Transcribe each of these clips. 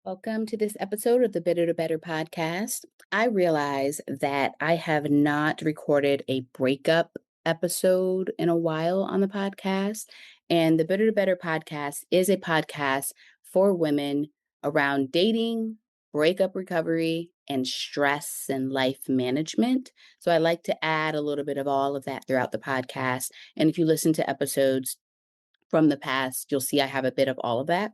Welcome to this episode of the Bitter to Better podcast. I realize that I have not recorded a breakup episode in a while on the podcast. And the Bitter to Better podcast is a podcast for women around dating, breakup recovery, and stress and life management. So I like to add a little bit of all of that throughout the podcast. And if you listen to episodes from the past, you'll see I have a bit of all of that.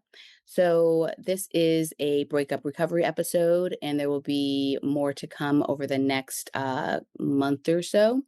So, this is a breakup recovery episode, and there will be more to come over the next month or so.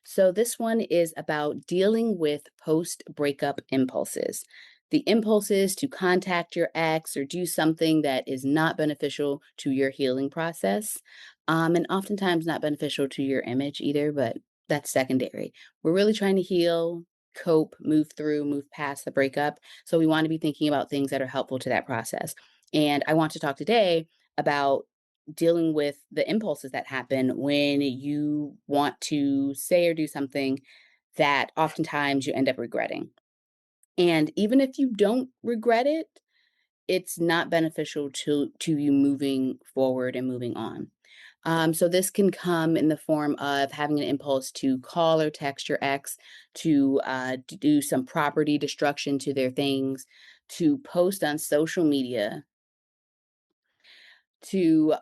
So, this one is about dealing with post breakup impulses. The impulses to contact your ex or do something that is not beneficial to your healing process, and oftentimes not beneficial to your image either, but that's secondary. We're really trying to heal, cope, move through, move past the breakup. So, we want to be thinking about things that are helpful to that process. And I want to talk today about dealing with the impulses that happen when you want to say or do something that oftentimes you end up regretting. And even if you don't regret it, it's not beneficial to you moving forward and moving on. So this can come in the form of having an impulse to call or text your ex, to do some property destruction to their things, to post on social media, to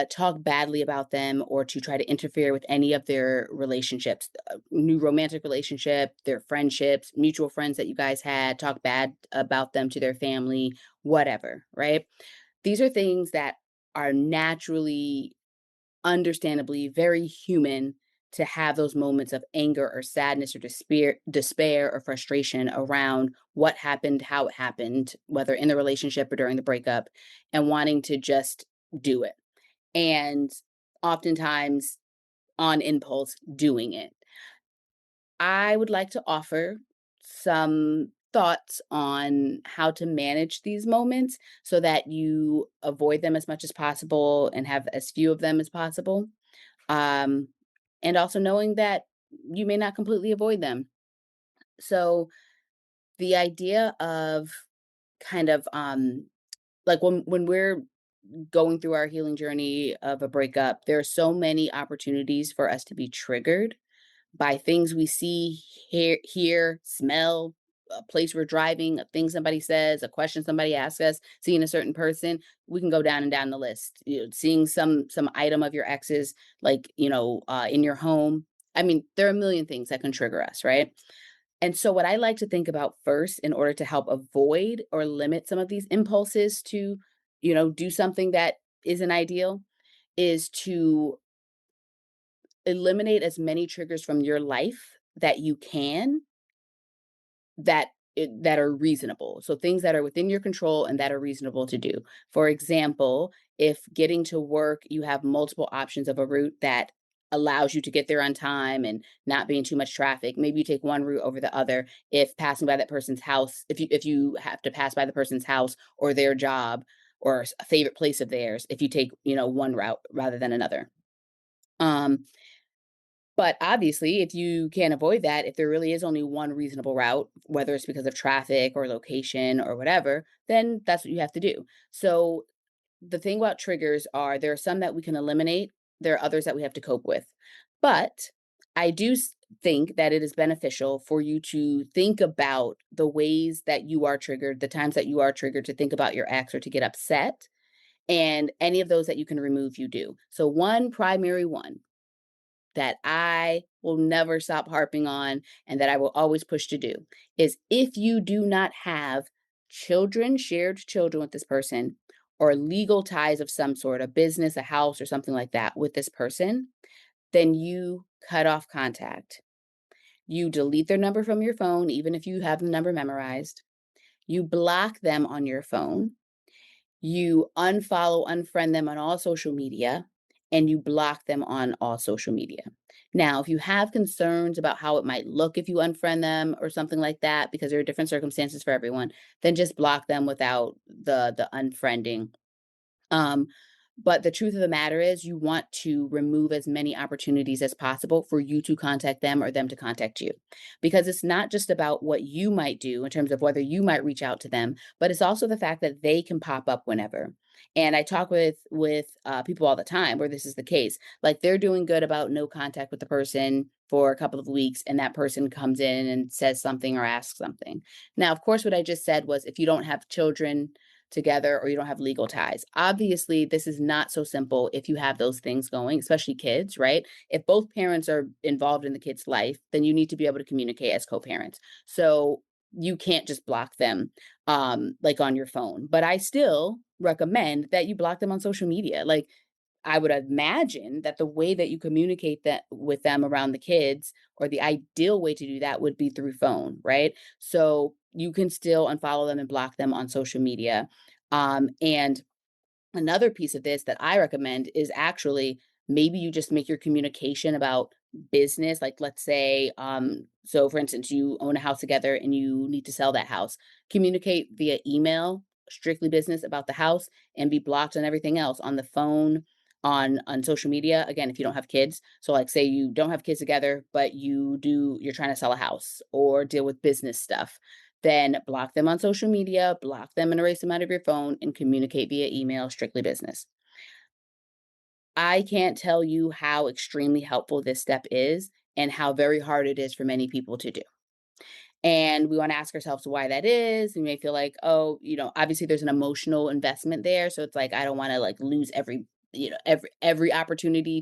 talk badly about them or to try to interfere with any of their relationships, new romantic relationship, their friendships, mutual friends that you guys had, talk bad about them to their family, whatever, right? These are things that are naturally, understandably very human to have those moments of anger or sadness or despair or frustration around what happened, how it happened, whether in the relationship or during the breakup, and wanting to just do it. And oftentimes on impulse doing it. I would like to offer some thoughts on how to manage these moments so that you avoid them as much as possible and have as few of them as possible. Um, and also knowing that you may not completely avoid them. So the idea of kind of like when we're going through our healing journey of a breakup, there are so many opportunities for us to be triggered by things we see, hear, smell, a place we're driving, a thing somebody says, a question somebody asks us, seeing a certain person. We can go down and down the list. Seeing some item of your ex's, like in your home. I mean, there are a million things that can trigger us, right? And so, what I like to think about first, in order to help avoid or limit some of these impulses to, do something that isn't ideal, is to eliminate as many triggers from your life that you can that are reasonable. So things that are within your control and that are reasonable to do. For example, if getting to work, you have multiple options of a route that allows you to get there on time and not being too much traffic. Maybe you take one route over the other. If passing by that person's house, if you have to pass by the person's house or their job or a favorite place of theirs, if you take, one route rather than another. Um but obviously, if you can't avoid that, if there really is only one reasonable route, whether it's because of traffic or location or whatever, then that's what you have to do. So the thing about triggers are there are some that we can eliminate, there are others that we have to cope with. But I do think that it is beneficial for you to think about the ways that you are triggered, the times that you are triggered, to think about your ex or to get upset, and any of those that you can remove, you do. So, one primary one that I will never stop harping on and that I will always push to do is, if you do not have children, shared children with this person, or legal ties of some sort, a business, a house, or something like that with this person, then you cut off contact. You delete their number from your phone, even if you have the number memorized. You block them on your phone. You unfollow, unfriend them on all social media, and you block them on all social media. Now, if you have concerns about how it might look if you unfriend them or something like that, because there are different circumstances for everyone, then just block them without the unfriending. Um, but the truth of the matter is, you want to remove as many opportunities as possible for you to contact them or them to contact you. Because it's not just about what you might do in terms of whether you might reach out to them, but it's also the fact that they can pop up whenever. And I talk with people all the time where this is the case. Like they're doing good about no contact with the person for a couple of weeks, and that person comes in and says something or asks something. Now, of course, what I just said was if you don't have children together or you don't have legal ties. Obviously, this is not so simple if you have those things going, especially kids, right? If both parents are involved in the kid's life, then you need to be able to communicate as co-parents. So you can't just block them like on your phone. But I still recommend that you block them on social media. Like I would imagine that the way that you communicate that with them around the kids, or the ideal way to do that would be through phone, right? So you can still unfollow them and block them on social media. And another piece of this that I recommend is actually maybe you just make your communication about business. Like, let's say, so for instance, you own a house together and you need to sell that house. Communicate via email, strictly business about the house, and be blocked on everything else on the phone, on social media. Again, if you don't have kids. So, like, say you don't have kids together, but you're trying to sell a house or deal with business stuff, then block them on social media, block them and erase them out of your phone, and communicate via email, strictly business. I can't tell you how extremely helpful this step is and how very hard it is for many people to do. And we want to ask ourselves why that is. We may feel like, oh, obviously there's an emotional investment there. So it's like I don't want to like lose every opportunity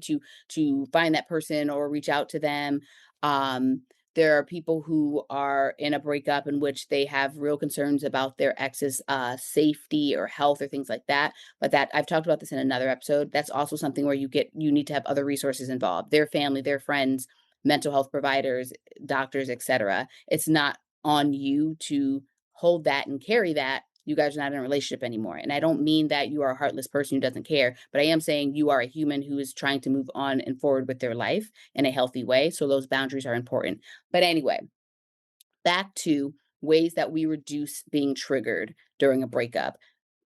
to find that person or reach out to them. Um, there are people who are in a breakup in which they have real concerns about their ex's safety or health or things like that. But that I've talked about this in another episode. That's also something where you need to have other resources involved, their family, their friends, mental health providers, doctors, etc. It's not on you to hold that and carry that. You guys are not in a relationship anymore. And I don't mean that you are a heartless person who doesn't care, but I am saying you are a human who is trying to move on and forward with their life in a healthy way. So those boundaries are important. But anyway, back to ways that we reduce being triggered during a breakup: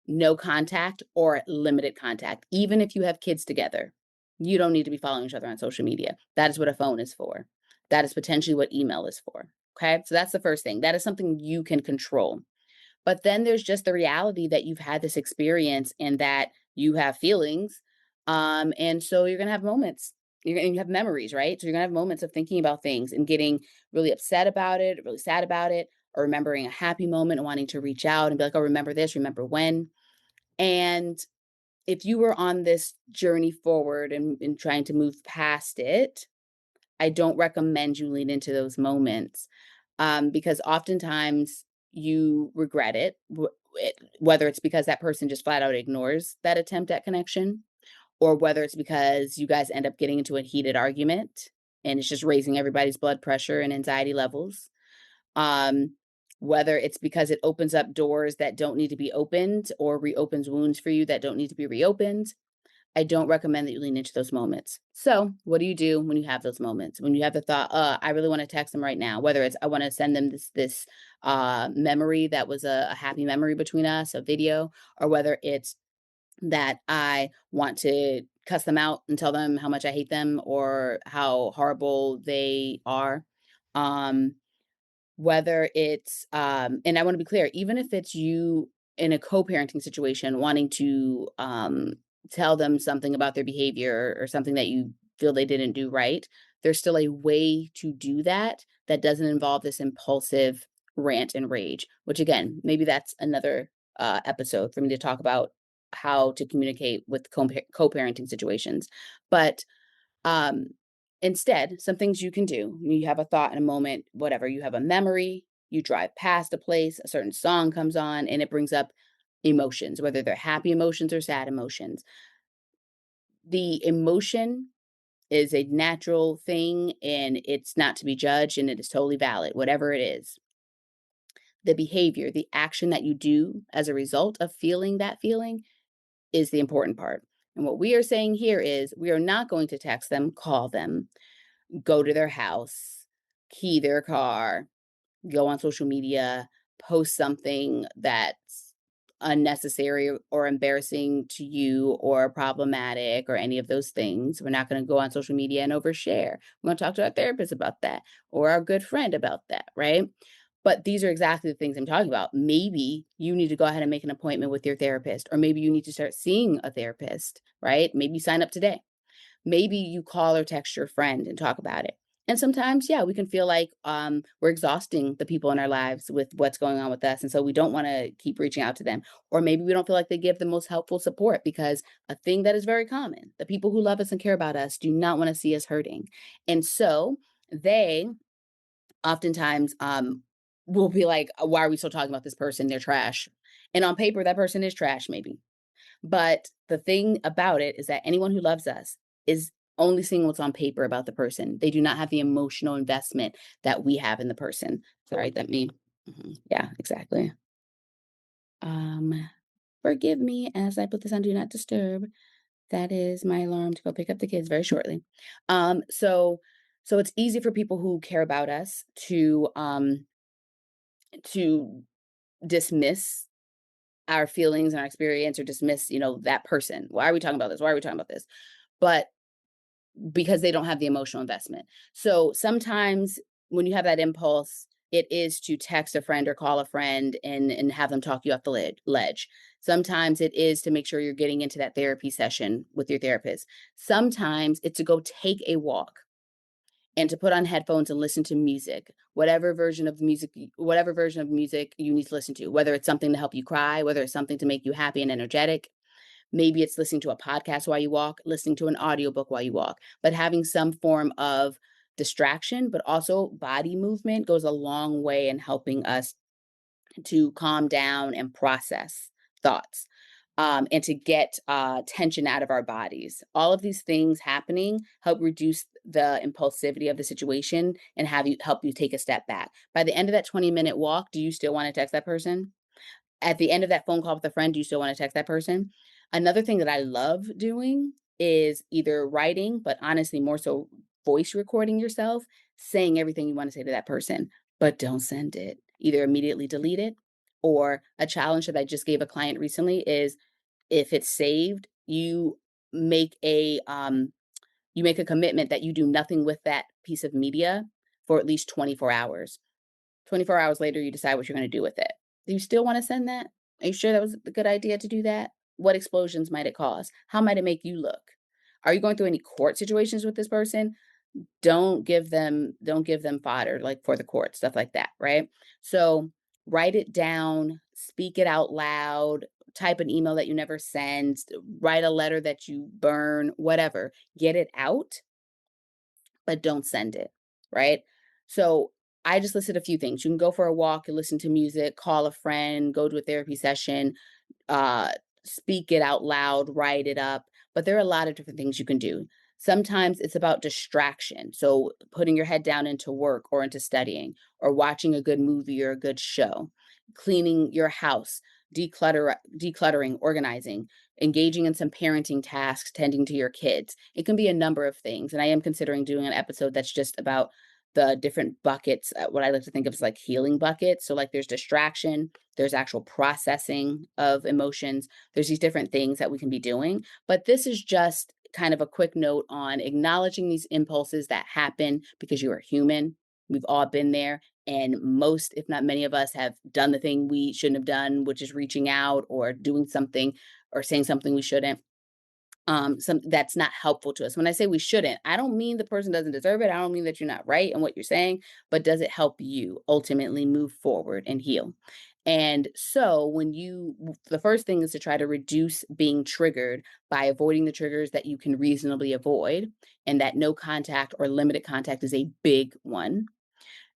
no contact or limited contact. Even if you have kids together, you don't need to be following each other on social media. That is what a phone is for. That is potentially what email is for. Okay. So that's the first thing. That is something you can control. But then there's just the reality that you've had this experience and that you have feelings. And so you're going to have moments. You're going to have memories, right? So you're going to have moments of thinking about things and getting really upset about it, really sad about it, or remembering a happy moment and wanting to reach out and be like, oh, remember this, remember when. And if you were on this journey forward and trying to move past it, I don't recommend you lean into those moments, because oftentimes you regret it, whether it's because that person just flat out ignores that attempt at connection, or whether it's because you guys end up getting into a heated argument and it's just raising everybody's blood pressure and anxiety levels. Um, whether it's because it opens up doors that don't need to be opened or reopens wounds for you that don't need to be reopened. I don't recommend that you lean into those moments. So, what do you do when you have those moments? When you have the thought, I really want to text them right now, whether it's I want to send them this memory that was a happy memory between us, a video, or whether it's that I want to cuss them out and tell them how much I hate them or how horrible they are. Um, whether it's and I want to be clear, even if it's you in a co-parenting situation wanting to tell them something about their behavior or something that you feel they didn't do right, there's still a way to do that that doesn't involve this impulsive rant and rage, which again, maybe that's another episode for me to talk about how to communicate with co-parenting situations. But um, instead, some things you can do. You have a thought in a moment, whatever, you have a memory, you drive past a place, a certain song comes on, and it brings up emotions, whether they're happy emotions or sad emotions. The emotion is a natural thing and it's not to be judged and it is totally valid, whatever it is. The behavior, the action that you do as a result of feeling that feeling is the important part. And what we are saying here is we are not going to text them, call them, go to their house, key their car, go on social media, post something that's unnecessary or embarrassing to you or problematic or any of those things. We're not going to go on social media and overshare. We're going to talk to our therapist about that or our good friend about that, right? But these are exactly the things I'm talking about. Maybe you need to go ahead and make an appointment with your therapist, or maybe you need to start seeing a therapist, right? Maybe you sign up today. Maybe you call or text your friend and talk about it. And sometimes, yeah, we can feel like we're exhausting the people in our lives with what's going on with us. And so we don't want to keep reaching out to them. Or maybe we don't feel like they give the most helpful support because a thing that is very common, the people who love us and care about us do not want to see us hurting. And so they oftentimes will be like, why are we still talking about this person? They're trash. And on paper, that person is trash, maybe. But the thing about it is that anyone who loves us is only seeing what's on paper about the person. They do not have the emotional investment that we have in the person. Sorry, that me. Yeah, exactly. Um, Forgive me as I put this on Do Not Disturb. That is my alarm to go pick up the kids very shortly. Um, so so it's easy for people who care about us to dismiss our feelings and our experience or dismiss, that person. Why are we talking about this? Why are we talking about this? But because they don't have the emotional investment. So sometimes when you have that impulse, it is to text a friend or call a friend and have them talk you off the ledge. Sometimes it is to make sure you're getting into that therapy session with your therapist. Sometimes it's to go take a walk and to put on headphones and listen to music, whatever version of music you need to listen to, whether it's something to help you cry, whether it's something to make you happy and energetic. Maybe it's listening to a podcast while you walk, listening to an audiobook while you walk, but having some form of distraction, but also body movement goes a long way in helping us to calm down and process thoughts. And to get tension out of our bodies. All of these things happening help reduce the impulsivity of the situation and help you take a step back. By the end of that 20-minute walk, do you still want to text that person? At the end of that phone call with a friend, do you still wanna text that person? Another thing that I love doing is either writing, but honestly, more so voice recording yourself, saying everything you wanna say to that person, but don't send it. Either immediately delete it, or a challenge that I just gave a client recently is if it's saved, make a, um you make a commitment that you do nothing with that piece of media for at least 24 hours. 24 hours later, you decide what you're gonna do with it. Do you still wanna send that? Are you sure that was a good idea to do that? What explosions might it cause? How might it make you look? Are you going through any court situations with this person? Don't give them fodder, like, for the court, stuff like that, right? So, write it down, speak it out loud, type an email that you never send, write a letter that you burn, whatever. Get it out but don't send it, right? So I just listed a few things. You can go for a walk and listen to music, call a friend, go to a therapy session, uh, speak it out loud, write it up. But there are a lot of different things you can do. Sometimes it's about distraction. So putting your head down into work or into studying or watching a good movie or a good show, cleaning your house, decluttering, organizing, engaging in some parenting tasks, tending to your kids. It can be a number of things. And I am considering doing an episode that's just about the different buckets, what I like to think of as like healing buckets. So, like, there's distraction, there's actual processing of emotions, there's these different things that we can be doing. But this is just kind of a quick note on acknowledging these impulses that happen because you are human. We've all been there. And most, if not many of us, have done the thing we shouldn't have done, which is reaching out or doing something or saying something we shouldn't. Some that's not helpful to us. When I say we shouldn't, I don't mean the person doesn't deserve it. I don't mean that you're not right in what you're saying, but does it help you ultimately move forward and heal? And so the first thing is to try to reduce being triggered by avoiding the triggers that you can reasonably avoid, and that no contact or limited contact is a big one.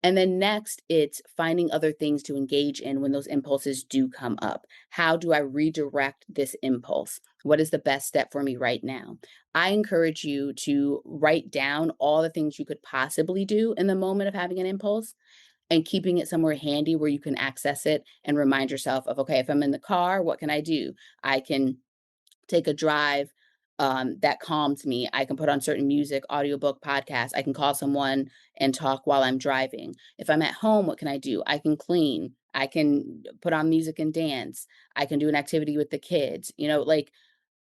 And then next, it's finding other things to engage in when those impulses do come up. How do I redirect this impulse? What is the best step for me right now? I encourage you to write down all the things you could possibly do in the moment of having an impulse and keeping it somewhere handy where you can access it and remind yourself of, okay, if I'm in the car, what can I do? I can take a drive that calms me. I can put on certain music, audiobook, podcast. I can call someone and talk while I'm driving. If I'm at home, what can I do? I can clean. I can put on music and dance. I can do an activity with the kids. Like,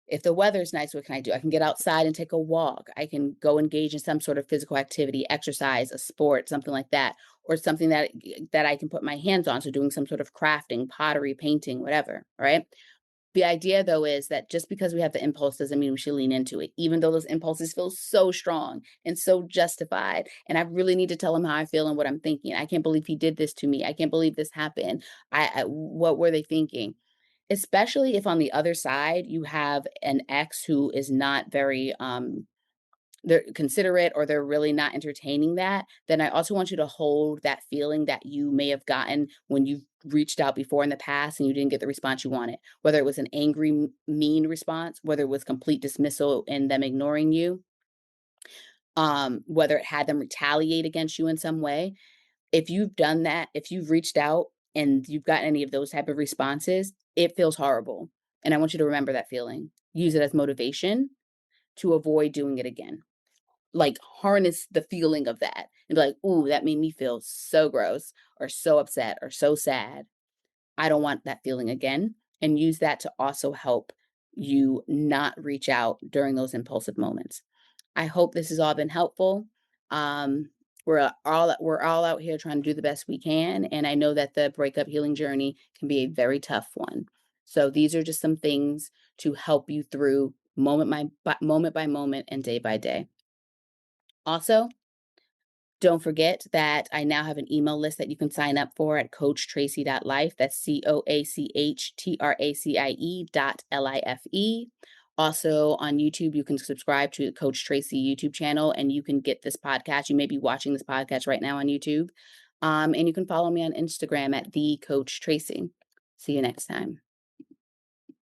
if the weather's nice, what can I do? I can get outside and take a walk. I can go engage in some sort of physical activity, exercise, a sport, something like that. or something that I can put my hands on. So doing some sort of crafting, pottery, painting, whatever, right? The idea though is that just because we have the impulse doesn't mean we should lean into it, even though those impulses feel so strong and so justified. And I really need to tell him how I feel and what I'm thinking. I can't believe he did this to me. I can't believe this happened. What were they thinking? Especially if on the other side you have an ex who is not very they're considerate or they're really not entertaining that, then I also want you to hold that feeling that you may have gotten when you've reached out before in the past and you didn't get the response you wanted. Whether it was an angry, mean response, whether it was complete dismissal and them ignoring you, whether it had them retaliate against you in some way. If you've done that, if you've reached out and you've gotten any of those type of responses, it feels horrible. And I want you to remember that feeling. Use it as motivation to avoid doing it again. Like, harness the feeling of that and be like, "Ooh, that made me feel so gross or so upset or so sad. I don't want that feeling again." And use that to also help you not reach out during those impulsive moments. I hope this has all been helpful. Um, we're all out here trying to do the best we can, and I know that the breakup healing journey can be a very tough one. So these are just some things to help you through moment by moment and day by day. Also, don't forget that I now have an email list that you can sign up for at coachtracy.life. That's CoachTracie.life. Also on YouTube, you can subscribe to the Coach Tracy YouTube channel and you can get this podcast. You may be watching this podcast right now on YouTube. And you can follow me on Instagram at the Coach Tracy. See you next time.